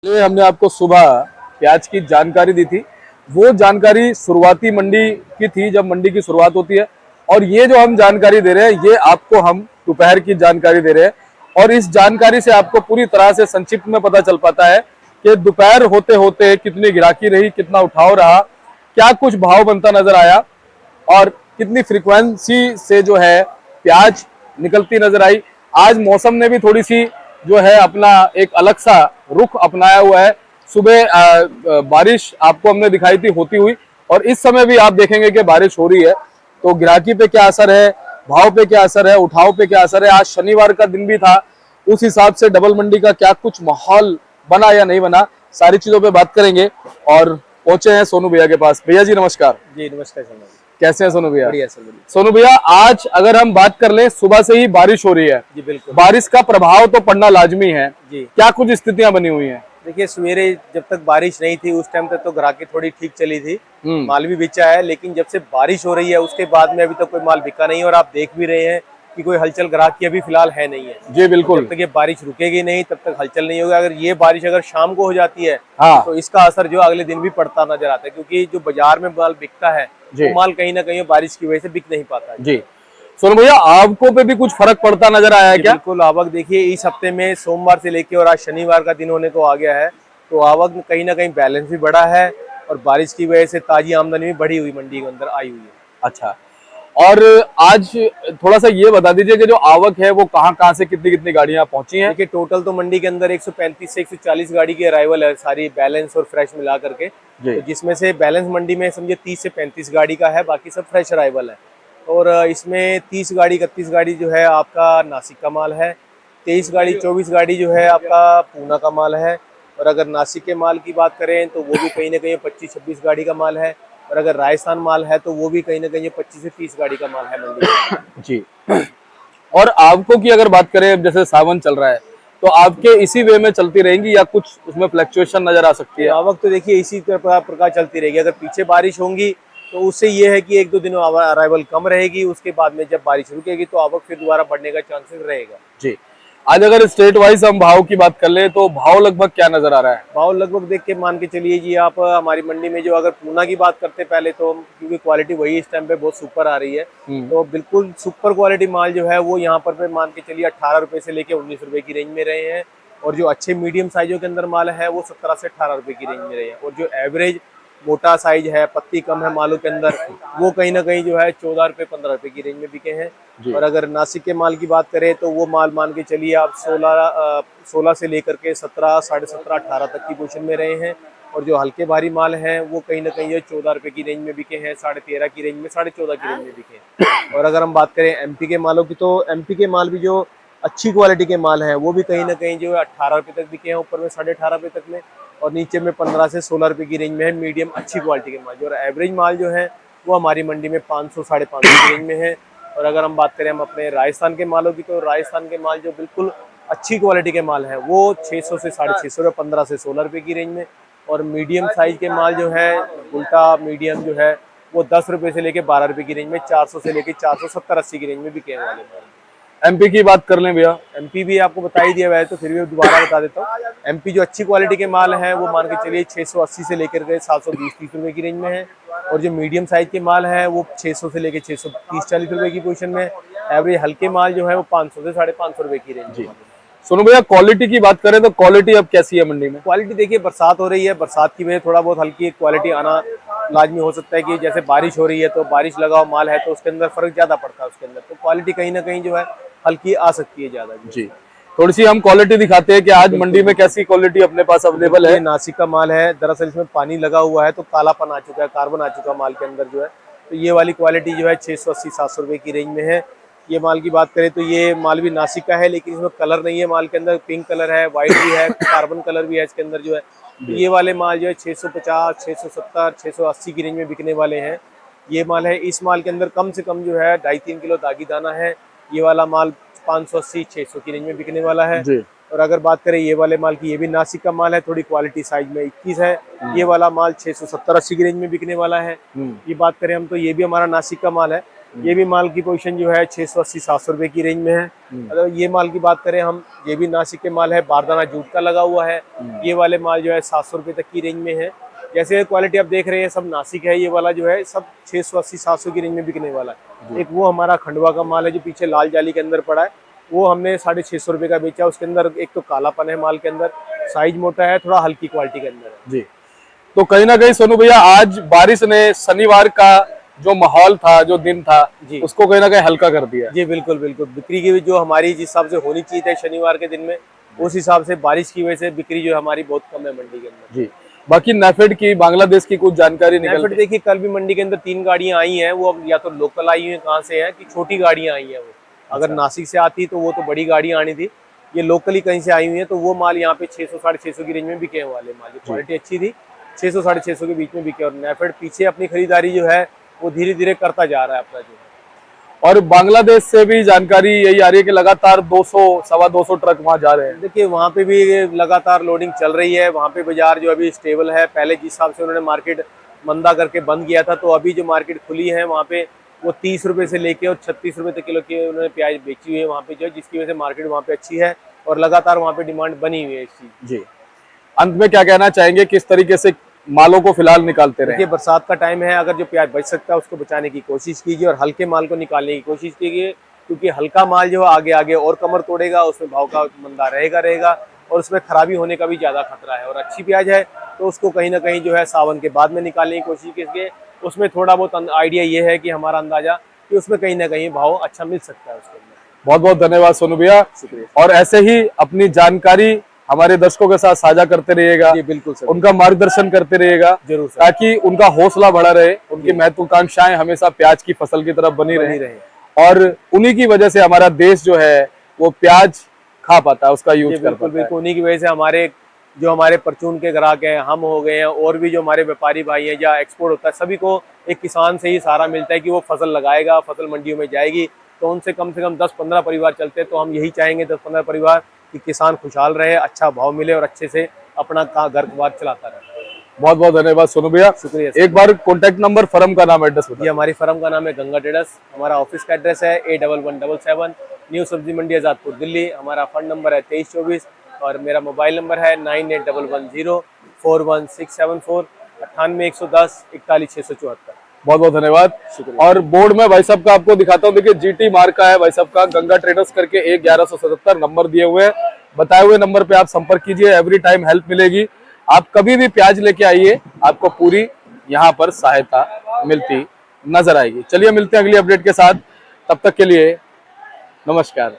हमने आपको सुबह प्याज की जानकारी दी थी। वो जानकारी शुरुआती मंडी की थी, जब मंडी की शुरुआत होती है। और ये जो हम जानकारी दे रहे हैं, ये आपको हम दोपहर की जानकारी दे रहे हैं। और इस जानकारी से आपको पूरी तरह से संक्षिप्त में पता चल पाता है कि दोपहर होते होते कितनी गिराकी रही, कितना उठाव रहा, क्या कुछ भाव बनता नजर आया और कितनी फ्रीक्वेंसी से जो है प्याज निकलती नजर आई। आज मौसम ने भी थोड़ी सी जो है अपना एक अलग सा रुख अपनाया हुआ है। सुबह बारिश आपको हमने दिखाई थी होती हुई, और इस समय भी आप देखेंगे कि बारिश हो रही है। तो गिराकी पे क्या असर है, भाव पे क्या असर है, उठाव पे क्या असर है, आज शनिवार का दिन भी था, उस हिसाब से डबल मंडी का क्या कुछ माहौल बना या नहीं बना, सारी चीजों पे बात करेंगे। और पहुंचे हैं सोनू भैया के पास। भैया जी नमस्कार। जी नमस्कार सर। कैसे हैं सोनू भैया? बढ़िया सर, बढ़िया। सोनू भैया, आज अगर हम बात कर लें, सुबह से ही बारिश हो रही है। जी बिल्कुल। बारिश का प्रभाव तो पड़ना लाजमी है। जी क्या कुछ स्थितियां बनी हुई हैं? देखिए, सवेरे जब तक बारिश नहीं थी उस टाइम तक तो ग्राहकी थोड़ी ठीक चली थी, हम्म। माल भी बिचा है। लेकिन जब से बारिश हो रही है उसके बाद में अभी तक कोई माल बिका नहीं है, और आप देख भी रहे हैं कि कोई हलचल ग्राहकी अभी फिलहाल है नहीं है। जी बिल्कुल। जब तक ये बारिश रुकेगी नहीं तब तक हलचल नहीं होगी। अगर ये बारिश अगर शाम को हो जाती है हाँ। तो इसका असर जो अगले दिन भी पड़ता नजर आता है, क्योंकि जो बाजार में माल बिकता है वो माल कहीं ना कहीं बारिश की वजह से बिक नहीं पाता है। जी सोनू भैया, आवकों पे भी कुछ फर्क पड़ता नजर आया है क्या? बिल्कुल। आवक देखिए, इस हफ्ते में सोमवार से लेके और आज शनिवार का दिन होने को आ गया है, तो आवक में कहीं ना कहीं बैलेंस भी बढ़ा है, और बारिश की वजह से ताजी आमदनी भी बढ़ी हुई मंडी के अंदर आई हुई है। अच्छा, और आज थोड़ा सा ये बता दीजिए कि जो आवक है वो कहाँ कहाँ से कितनी कितनी गाड़ियां पहुंची हैं? देखिए, टोटल तो मंडी के अंदर 135 से 140 गाड़ी की अराइवल है, सारी बैलेंस और फ्रेश मिला करके। तो जिसमें से बैलेंस मंडी में समझे 30 से 35 गाड़ी का है, बाकी सब फ्रेश अराइवल है। और इसमें 30 गाड़ी 31 गाड़ी जो है आपका नासिक का माल है, 23 गाड़ी 24 गाड़ी जो है आपका पूना का माल है। और अगर नासिक के माल की बात करें तो वो भी कहीं ना कहीं 25-26 गाड़ी का माल है। और अगर राजस्थान माल है तो वो भी कहीं ना कहीं 25 से 30 गाड़ी का माल है मंडी में। जी। और आवकों की अगर बात करें, अब जैसे सावन चल रहा है, तो आपके इसी वे में चलती रहेंगी या कुछ उसमें फ्लक्चुएशन नजर आ सकती है? आवक तो देखिए इसी प्रकार चलती रहेगी। अगर पीछे बारिश होंगी तो उससे ये है कि 1-2 दिन अराइवल कम रहेगी, उसके बाद में जब बारिश रुकेगी तो आवक फिर दोबारा बढ़ने का चांसेस रहेगा। जी। आज अगर स्टेट वाइज हम भाव की बात कर ले तो भाव लगभग क्या नजर आ रहा है? भाव लगभग देख के मान के चलिए जी आप, हमारी मंडी में जो अगर पूना की बात करते पहले तो, क्योंकि क्वालिटी वही इस टाइम पे बहुत सुपर आ रही है, तो बिल्कुल सुपर क्वालिटी माल जो है वो यहाँ पर मान के चलिए 18 रुपए से लेके 19 रुपए की रेंज में रहे हैं। और जो अच्छे मीडियम साइजों के अंदर माल है वो 17 से 18 रुपए की रेंज में रहे हैं। और जो एवरेज मोटा साइज है, पत्ती कम है मालों के अंदर, वो कहीं ना कहीं जो है 14 रुपए 15 रुपए की रेंज में बिके हैं। और अगर नासिक के माल की बात करें तो वो माल मान के चलिए आप 16 से लेकर के 17, 17.5, 18 तक की पोजीशन में रहे हैं। और जो हल्के भारी माल हैं वो कहीं ना कहीं 14 रुपए की रेंज में बिके हैं, 13.5 की रेंज में, 14.5 की रेंज में बिके हैं। और अगर हम बात करें एमपी के मालों की, तो एमपी के माल भी जो अच्छी क्वालिटी के माल हैं वो भी कहीं ना कहीं जो है 18 रुपए तक बिके हैं, ऊपर में 18.5 रुपए तक में, और नीचे में 15 से 16 रुपए की रेंज में है मीडियम अच्छी क्वालिटी के माल। जो एवरेज माल जो है वो हमारी मंडी में 500 550 की रेंज में है। और अगर हम बात करें हम अपने राजस्थान के मालों की, तो राजस्थान के माल जो बिल्कुल अच्छी क्वालिटी के माल है वो 600 से 650 रुपये, 15 से 16 रुपए की रेंज में। और मीडियम साइज के माल जो है उल्टा मीडियम जो है वो 10 रुपए से लेके 12 रुपए की रेंज में, 400 से लेके 470-80 की रेंज में बिके वाले माल। एमपी की बात कर लें भैया? एमपी भी आपको बता ही दिया हुआ है, तो फिर भी दोबारा बता देता हूँ। एमपी जो अच्छी क्वालिटी के माल हैं वो मान के चलिए 680 से लेकर के 720-30 रुपए की रेंज में है। और जो मीडियम साइज के माल हैं वो 600 से लेकर 630-40 रुपए की पोजीशन में। एवरेज हल्के माल जो है वो 500 से 550 रुपए की रेंज में। सुनो भैया, क्वालिटी की बात करें तो क्वालिटी अब कैसी है मंडी में? क्वालिटी देखिए, बरसात हो रही है, बरसात की वजह से थोड़ा बहुत हल्की क्वालिटी आना लाजमी हो सकता है, कि जैसे बारिश हो रही है तो बारिश लगा हुआ माल है तो उसके अंदर फर्क ज्यादा पड़ता है, उसके अंदर तो क्वालिटी कहीं ना कहीं जो है हल्की आ सकती है ज्यादा। जी, थोड़ी सी हम क्वालिटी दिखाते हैं कि आज मंडी में कैसी क्वालिटी अपने पास अवेलेबल है। नासिक का माल है, दरअसल इसमें पानी लगा हुआ है तो कालापन आ चुका है, कार्बन आ चुका है माल के अंदर जो है। तो ये वाली क्वालिटी जो है 680-700 रुपए की रेंज में है। ये माल की बात करें तो ये माल भी नासिक का है, लेकिन इसमें कलर नहीं है माल के अंदर, पिंक कलर है, व्हाइट भी है, कार्बन कलर भी है इसके अंदर जो है। तो ये वाले माल जो है 650, 670, 680 की रेंज में बिकने वाले हैं। ये माल है, इस माल के अंदर कम से कम जो है 2.5-3 किलो दागी दाना है। ये वाला माल 580-600 की रेंज में बिकने वाला है। और अगर बात करें ये वाले माल की, ये भी नासिक का माल है, थोड़ी क्वालिटी साइज में 21 है। ये वाला माल 670-80 की रेंज में बिकने वाला है। ये बात करें हम तो ये भी हमारा नासिक का माल है, ये भी माल की पोजीशन जो है 680-700 रुपए की रेंज में है। अगर ये माल की बात करें हम, ये भी नासिक के माल है, बारदाना जूट का लगा हुआ है। ये वाले माल जो है 700 रुपए तक की रेंज में है। जैसे क्वालिटी आप देख रहे हैं सब नासिक है, ये वाला जो है सब 680-700 की रेंज में बिकने वाला है। एक वो हमारा खंडवा का माल है जो पीछे लाल जाली के अंदर पड़ा है, वो हमने 650 रुपए का बेचा। उसके अंदर एक तो कालापन है माल के अंदर, साइज मोटा है, थोड़ा हल्की क्वालिटी के अंदर है जी। तो कहीं ना कहीं सोनू भैया आज बारिश ने शनिवार का जो माहौल था, जो दिन था जी, उसको कहीं ना कहीं हल्का कर दिया। जी बिल्कुल बिल्कुल। बिक्री की भी जो हमारी जिस हिसाब से होनी चाहिए थी शनिवार के दिन में, उस हिसाब से बारिश की वजह से बिक्री जो हमारी बहुत कम है मंडी के अंदर। जी। बाकी नेफेड की, बांग्लादेश की कुछ जानकारी निकल नेफेड देखिए कल भी मंडी के अंदर 3 गाड़ियां आई हैं, वो अब या तो लोकल आई हुई है, कहाँ से है कि छोटी गाड़ियां आई हैं वो। अगर नासिक से आती तो वो तो बड़ी गाड़ियां आनी थी, ये लोकली कहीं से आई हुई है, तो वो माल यहाँ पे 600-650 की रेंज में बिके वाले माल। क्वालिटी अच्छी थी, 600-650 के बीच में बिके। और नेफेड पीछे अपनी खरीदारी जो है वो धीरे धीरे करता जा रहा है अपना जो। और बांग्लादेश से भी जानकारी यही आ रही है कि लगातार 200-225 ट्रक वहां जा रहे हैं। देखिए वहाँ पे भी लगातार लोडिंग चल रही है। वहाँ पे बाजार जो अभी स्टेबल है, पहले जिस हिसाब से उन्होंने मार्केट मंदा करके बंद किया था, तो अभी जो मार्केट खुली है वहाँ पे वो 30 रुपए से लेके और 36 रुपए तक किलो की उन्होंने प्याज बेची हुई है वहाँ पे जो, जिसकी वजह से मार्केट वहाँ पे अच्छी है और लगातार वहाँ पे डिमांड बनी हुई है इस चीज। जी। अंत में क्या कहना चाहेंगे, किस तरीके से मालों को फिलहाल निकालते रहे? देखिए बरसात का टाइम है, अगर जो प्याज बच सकता है उसको बचाने की कोशिश कीजिए और हल्के माल को निकालने की कोशिश कीजिए, क्योंकि हल्का माल जो है आगे आगे और कमर तोड़ेगा, उसमें भाव का मंदा रहेगा और उसमें खराबी होने का भी ज्यादा खतरा है। और अच्छी प्याज है तो उसको कहीं ना कहीं जो है सावन के बाद में निकालने की कोशिश कीजिए। उसमें थोड़ा बहुत आइडिया ये है कि हमारा अंदाजा कि उसमें कहीं ना कहीं भाव अच्छा मिल सकता है उसके अंदर। बहुत बहुत धन्यवाद सोनू भैया, शुक्रिया। और ऐसे ही अपनी जानकारी हमारे दर्शकों के साथ साझा करते रहिएगा। जी बिल्कुल सर, उनका मार्गदर्शन करते रहिएगा जरूर सर, ताकि उनका हौसला बढ़ा रहे, उनकी महत्वाकांक्षाएं हमेशा प्याज की फसल की तरफ बनी रहे और उन्हीं की वजह से हमारा देश जो है वो प्याज खा पाता है, उसका यूज कर बिल्कुल पाता है। बिल्कुल। उन्हीं की वजह से हमारे परचून के ग्राहक हैं, हम हो गए हैं, और भी जो हमारे व्यापारी भाई हैं, जहाँ एक्सपोर्ट होता है, सभी को एक किसान से ही सहारा मिलता है कि वो फसल लगाएगा, फसल मंडियों में जाएगी, तो उनसे कम से कम 10-15 परिवार चलते हैं। तो हम यही चाहेंगे 10-15 परिवार कि किसान खुशहाल रहे, अच्छा भाव मिले और अच्छे से अपना घर बार चलाता रहे। बहुत बहुत धन्यवाद सोनू भैया, शुक्रिया। एक बार कॉन्टेक्ट नंबर, फर्म का नाम, एड्रेस बताइए। ये हमारी फर्म का नाम है गंगा ट्रेडर्स, हमारा ऑफिस का एड्रेस है A1177 न्यू सब्जी मंडी आजादपुर दिल्ली। हमारा फंड नंबर है 2324 और मेरा मोबाइल नंबर है 9811041674 98 110 41 674। बहुत बहुत धन्यवाद। और बोर्ड में भाई साहब का आपको दिखाता हूँ, देखिए GT मार्क का है भाई साहब का, गंगा ट्रेडर्स करके 1177 नंबर दिए हुए हैं। बताए हुए नंबर पे आप संपर्क कीजिए, एवरी टाइम हेल्प मिलेगी। आप कभी भी प्याज लेके आइए, आपको पूरी यहाँ पर सहायता मिलती नजर आएगी। चलिए मिलते हैं अगली अपडेट के साथ, तब तक के लिए नमस्कार।